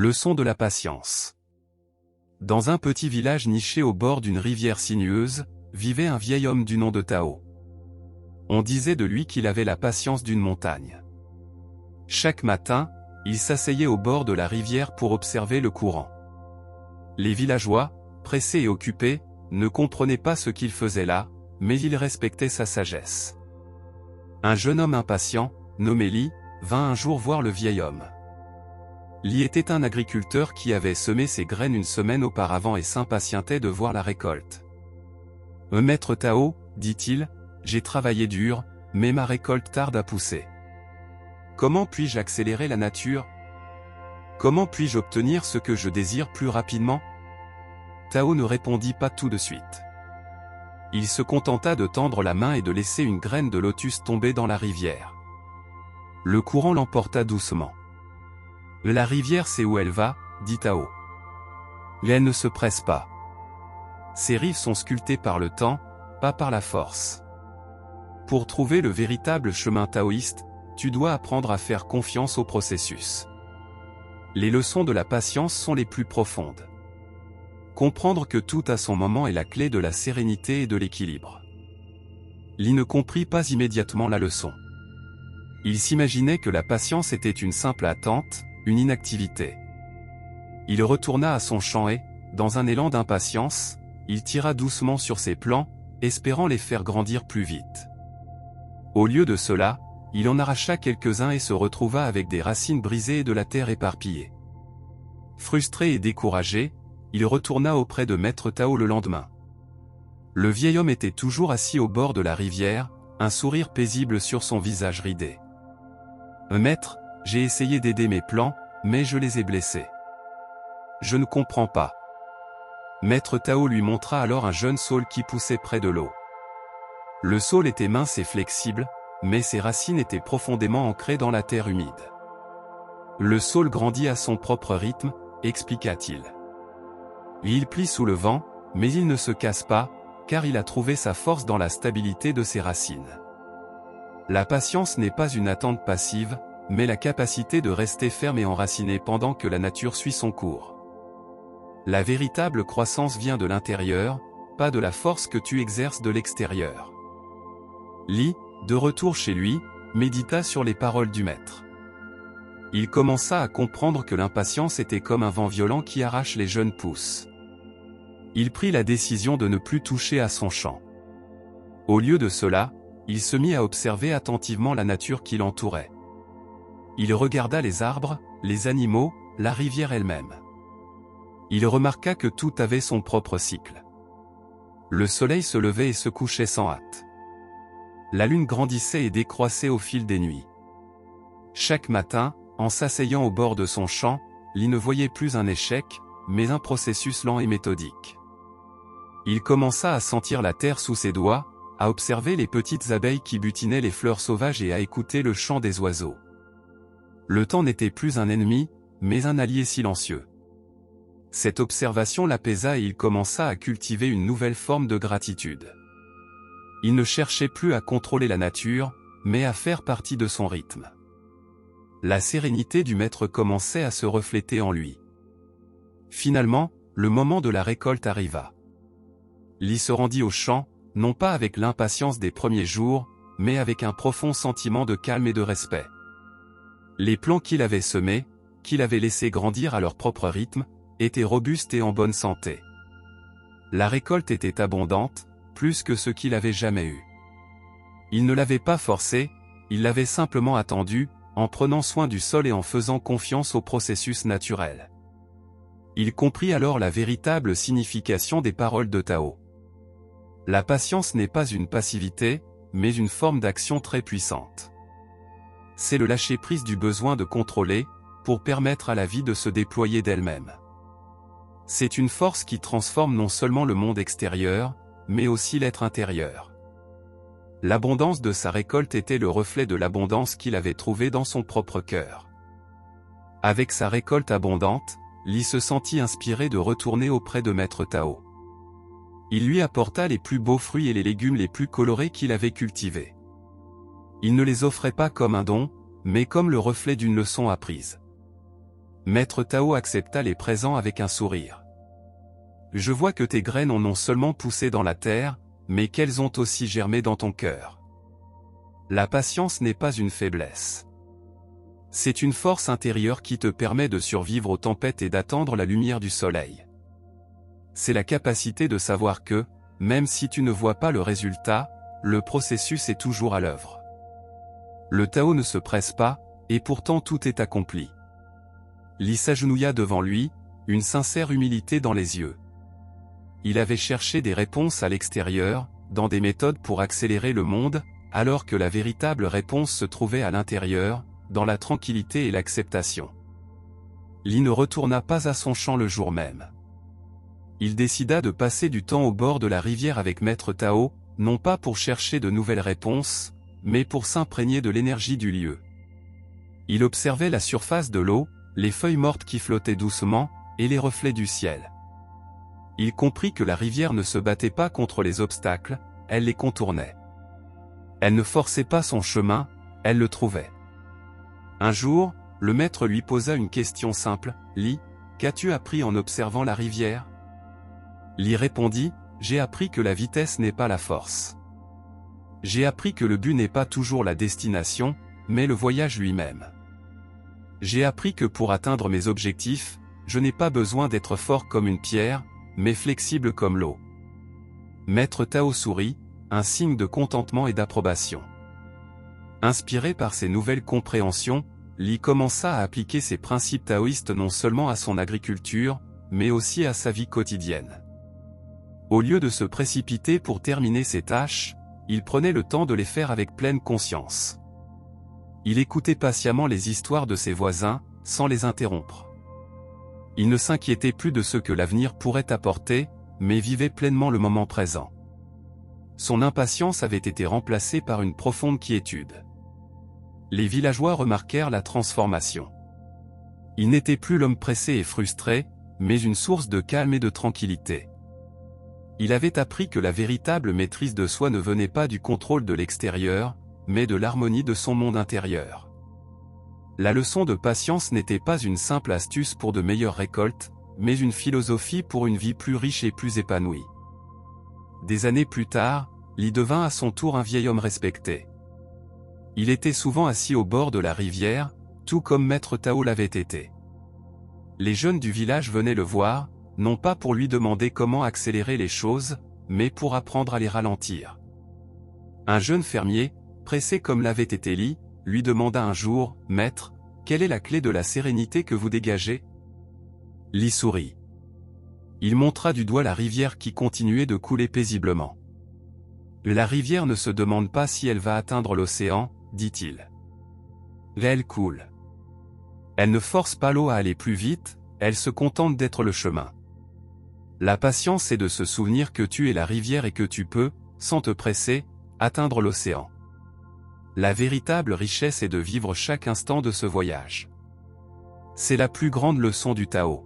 Leçon de la patience. Dans un petit village niché au bord d'une rivière sinueuse, vivait un vieil homme du nom de Tao. On disait de lui qu'il avait la patience d'une montagne. Chaque matin, il s'asseyait au bord de la rivière pour observer le courant. Les villageois, pressés et occupés, ne comprenaient pas ce qu'il faisait là, mais ils respectaient sa sagesse. Un jeune homme impatient, nommé Li, vint un jour voir le vieil homme. Li était un agriculteur qui avait semé ses graines une semaine auparavant et s'impatientait de voir la récolte. « Maître Tao, dit-il, j'ai travaillé dur, mais ma récolte tarde à pousser. Comment puis-je accélérer la nature? Comment puis-je obtenir ce que je désire plus rapidement ?» Tao ne répondit pas tout de suite. Il se contenta de tendre la main et de laisser une graine de lotus tomber dans la rivière. Le courant l'emporta doucement. « La rivière sait où elle va, dit Tao. Elle ne se presse pas. Ses rives sont sculptées par le temps, pas par la force. Pour trouver le véritable chemin taoïste, tu dois apprendre à faire confiance au processus. Les leçons de la patience sont les plus profondes. Comprendre que tout a son moment est la clé de la sérénité et de l'équilibre. » Li ne comprit pas immédiatement la leçon. Il s'imaginait que la patience était une simple attente, une inactivité. Il retourna à son champ et, dans un élan d'impatience, il tira doucement sur ses plants, espérant les faire grandir plus vite. Au lieu de cela, il en arracha quelques-uns et se retrouva avec des racines brisées et de la terre éparpillée. Frustré et découragé, il retourna auprès de Maître Tao le lendemain. Le vieil homme était toujours assis au bord de la rivière, un sourire paisible sur son visage ridé. « Maître, j'ai essayé d'aider mes plants, mais je les ai blessés. Je ne comprends pas. » Maître Tao lui montra alors un jeune saule qui poussait près de l'eau. Le saule était mince et flexible, mais ses racines étaient profondément ancrées dans la terre humide. Le saule grandit à son propre rythme, expliqua-t-il. Il plie sous le vent, mais il ne se casse pas, car il a trouvé sa force dans la stabilité de ses racines. La patience n'est pas une attente passive, mais la capacité de rester ferme et enraciné pendant que la nature suit son cours. La véritable croissance vient de l'intérieur, pas de la force que tu exerces de l'extérieur. Li, de retour chez lui, médita sur les paroles du maître. Il commença à comprendre que l'impatience était comme un vent violent qui arrache les jeunes pousses. Il prit la décision de ne plus toucher à son champ. Au lieu de cela, il se mit à observer attentivement la nature qui l'entourait. Il regarda les arbres, les animaux, la rivière elle-même. Il remarqua que tout avait son propre cycle. Le soleil se levait et se couchait sans hâte. La lune grandissait et décroissait au fil des nuits. Chaque matin, en s'asseyant au bord de son champ, Li ne voyait plus un échec, mais un processus lent et méthodique. Il commença à sentir la terre sous ses doigts, à observer les petites abeilles qui butinaient les fleurs sauvages et à écouter le chant des oiseaux. Le temps n'était plus un ennemi, mais un allié silencieux. Cette observation l'apaisa et il commença à cultiver une nouvelle forme de gratitude. Il ne cherchait plus à contrôler la nature, mais à faire partie de son rythme. La sérénité du maître commençait à se refléter en lui. Finalement, le moment de la récolte arriva. Li se rendit au champ, non pas avec l'impatience des premiers jours, mais avec un profond sentiment de calme et de respect. Les plants qu'il avait semés, qu'il avait laissés grandir à leur propre rythme, étaient robustes et en bonne santé. La récolte était abondante, plus que ce qu'il avait jamais eu. Il ne l'avait pas forcé, il l'avait simplement attendu, en prenant soin du sol et en faisant confiance au processus naturel. Il comprit alors la véritable signification des paroles de Tao. La patience n'est pas une passivité, mais une forme d'action très puissante. C'est le lâcher-prise du besoin de contrôler, pour permettre à la vie de se déployer d'elle-même. C'est une force qui transforme non seulement le monde extérieur, mais aussi l'être intérieur. L'abondance de sa récolte était le reflet de l'abondance qu'il avait trouvée dans son propre cœur. Avec sa récolte abondante, Li se sentit inspiré de retourner auprès de Maître Tao. Il lui apporta les plus beaux fruits et les légumes les plus colorés qu'il avait cultivés. Il ne les offrait pas comme un don, mais comme le reflet d'une leçon apprise. Maître Tao accepta les présents avec un sourire. Je vois que tes graines ont non seulement poussé dans la terre, mais qu'elles ont aussi germé dans ton cœur. La patience n'est pas une faiblesse. C'est une force intérieure qui te permet de survivre aux tempêtes et d'attendre la lumière du soleil. C'est la capacité de savoir que, même si tu ne vois pas le résultat, le processus est toujours à l'œuvre. Le Tao ne se presse pas, et pourtant tout est accompli. Li s'agenouilla devant lui, une sincère humilité dans les yeux. Il avait cherché des réponses à l'extérieur, dans des méthodes pour accélérer le monde, alors que la véritable réponse se trouvait à l'intérieur, dans la tranquillité et l'acceptation. Li ne retourna pas à son champ le jour même. Il décida de passer du temps au bord de la rivière avec Maître Tao, non pas pour chercher de nouvelles réponses, mais pour s'imprégner de l'énergie du lieu. Il observait la surface de l'eau, les feuilles mortes qui flottaient doucement, et les reflets du ciel. Il comprit que la rivière ne se battait pas contre les obstacles, elle les contournait. Elle ne forçait pas son chemin, elle le trouvait. Un jour, le maître lui posa une question simple, « Li, qu'as-tu appris en observant la rivière ?» Li répondit, « J'ai appris que la vitesse n'est pas la force. J'ai appris que le but n'est pas toujours la destination, mais le voyage lui-même. J'ai appris que pour atteindre mes objectifs, je n'ai pas besoin d'être fort comme une pierre, mais flexible comme l'eau. » Maître Tao sourit, un signe de contentement et d'approbation. Inspiré par ces nouvelles compréhensions, Li commença à appliquer ses principes taoïstes non seulement à son agriculture, mais aussi à sa vie quotidienne. Au lieu de se précipiter pour terminer ses tâches, il prenait le temps de les faire avec pleine conscience. Il écoutait patiemment les histoires de ses voisins, sans les interrompre. Il ne s'inquiétait plus de ce que l'avenir pourrait apporter, mais vivait pleinement le moment présent. Son impatience avait été remplacée par une profonde quiétude. Les villageois remarquèrent la transformation. Il n'était plus l'homme pressé et frustré, mais une source de calme et de tranquillité. Il avait appris que la véritable maîtrise de soi ne venait pas du contrôle de l'extérieur, mais de l'harmonie de son monde intérieur. La leçon de patience n'était pas une simple astuce pour de meilleures récoltes, mais une philosophie pour une vie plus riche et plus épanouie. Des années plus tard, Li devint à son tour un vieil homme respecté. Il était souvent assis au bord de la rivière, tout comme Maître Tao l'avait été. Les jeunes du village venaient le voir, non pas pour lui demander comment accélérer les choses, mais pour apprendre à les ralentir. Un jeune fermier, pressé comme l'avait été Li, lui demanda un jour, « Maître, quelle est la clé de la sérénité que vous dégagez ?» Li sourit. Il montra du doigt la rivière qui continuait de couler paisiblement. « La rivière ne se demande pas si elle va atteindre l'océan, » dit-il. « Elle coule. Elle ne force pas l'eau à aller plus vite, elle se contente d'être le chemin. La patience est de se souvenir que tu es la rivière et que tu peux, sans te presser, atteindre l'océan. La véritable richesse est de vivre chaque instant de ce voyage. C'est la plus grande leçon du Tao.